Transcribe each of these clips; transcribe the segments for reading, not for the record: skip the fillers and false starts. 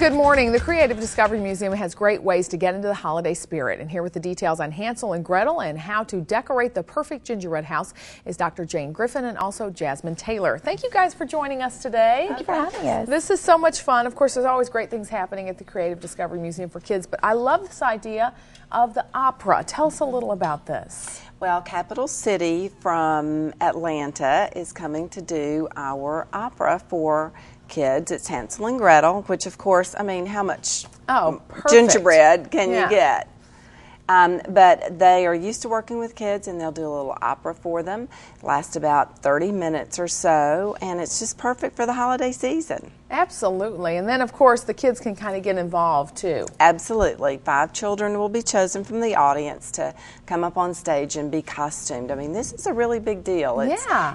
Good morning. The Creative Discovery Museum has great ways to get into the holiday spirit. And here with the details on Hansel and Gretel and how to decorate the perfect gingerbread house is Dr. Jane Griffin and also Jasmine Taylor. Thank you guys for joining us today. Thank you for having us. This is so much fun. Of course, there's always great things happening at the Creative Discovery Museum for kids, but I love this idea of the opera. Tell us a little about this. Well, Capital City from Atlanta is coming to do our opera for kids. It's Hansel and Gretel, which of course, I mean, how much gingerbread can you get? But they are used to working with kids, and they'll do a little opera for them. It lasts about 30 minutes or so, and it's just perfect for the holiday season. Absolutely. And then, of course, the kids can kind of get involved, too. Absolutely. 5 children will be chosen from the audience to come up on stage and be costumed. I mean, this is a really big deal.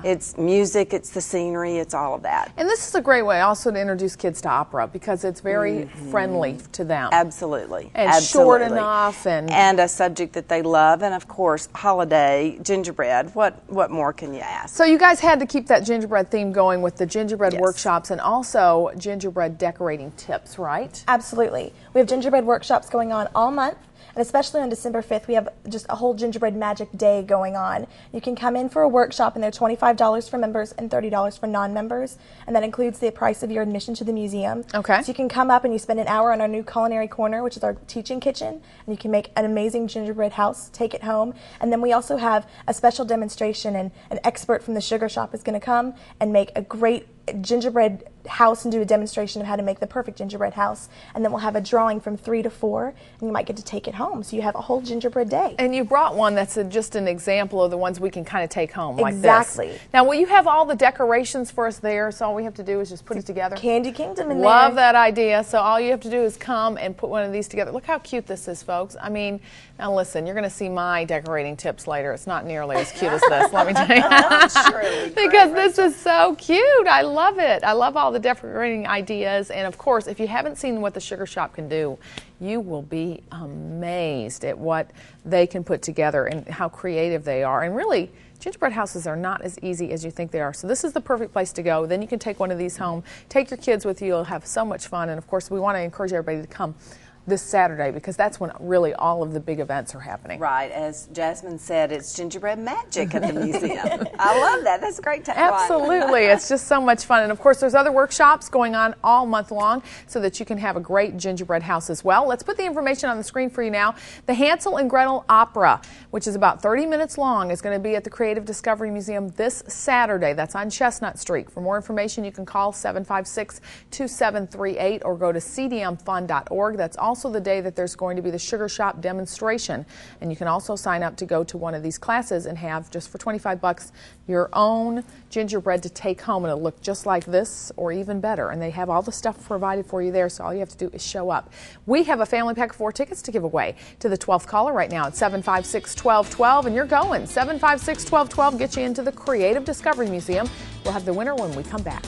It's music, it's the scenery, it's all of that. And this is a great way also to introduce kids to opera because it's very friendly to them. Absolutely. And short enough. And a subject that they love. And, of course, holiday gingerbread. What more can you ask? So you guys had to keep that gingerbread theme going with the gingerbread workshops and also gingerbread decorating tips, right? Absolutely. We have gingerbread workshops going on all month, and especially on December 5th, we have just a whole gingerbread magic day going on. You can come in for a workshop, and they're $25 for members and $30 for non-members, and that includes the price of your admission to the museum. Okay. So you can come up and you spend an hour on our new culinary corner, which is our teaching kitchen, and you can make an amazing gingerbread house, take it home, and then we also have a special demonstration, and an expert from the sugar shop is going to come and make a great gingerbread house and do a demonstration of how to make the perfect gingerbread house, and then we'll have a drawing from 3 to 4, and you might get to take it home, so you have a whole gingerbread day. And you brought one that's just an example of the ones we can kind of take home like this. Exactly. Now, will you have all the decorations for us there, so all we have to do is just put it together? Candy Kingdom in there. Love that idea. So all you have to do is come and put one of these together. Look how cute this is, folks. I mean, now listen, you're going to see my decorating tips later. It's not nearly as cute as this, let me tell you. Because this is so cute. I love it. I love all the decorating ideas. And of course, if you haven't seen what the Sugar Shop can do, you will be amazed at what they can put together and how creative they are. And really, gingerbread houses are not as easy as you think they are. So this is the perfect place to go. Then you can take one of these home. Take your kids with you. You'll have so much fun. And of course, we want to encourage everybody to come this Saturday because that's when really all of the big events are happening. Right. As Jasmine said, it's gingerbread magic at the museum. I love that. That's a great tagline. Absolutely. It's just so much fun. And of course, there's other workshops going on all month long so that you can have a great gingerbread house as well. Let's put the information on the screen for you now. The Hansel and Gretel Opera, which is about 30 minutes long, is going to be at the Creative Discovery Museum this Saturday. That's on Chestnut Street. For more information, you can call 756-2738 or go to cdmfund.org. That's also the day that there's going to be the Sugar Shop demonstration, and you can also sign up to go to one of these classes and have, just for $25, your own gingerbread to take home, and it'll look just like this or even better. And they have all the stuff provided for you there, so all you have to do is show up. We have a family pack of 4 tickets to give away to the 12th caller right now at 756-1212, and you're going. 756-1212 get you into the Creative Discovery Museum. We'll have the winner when we come back.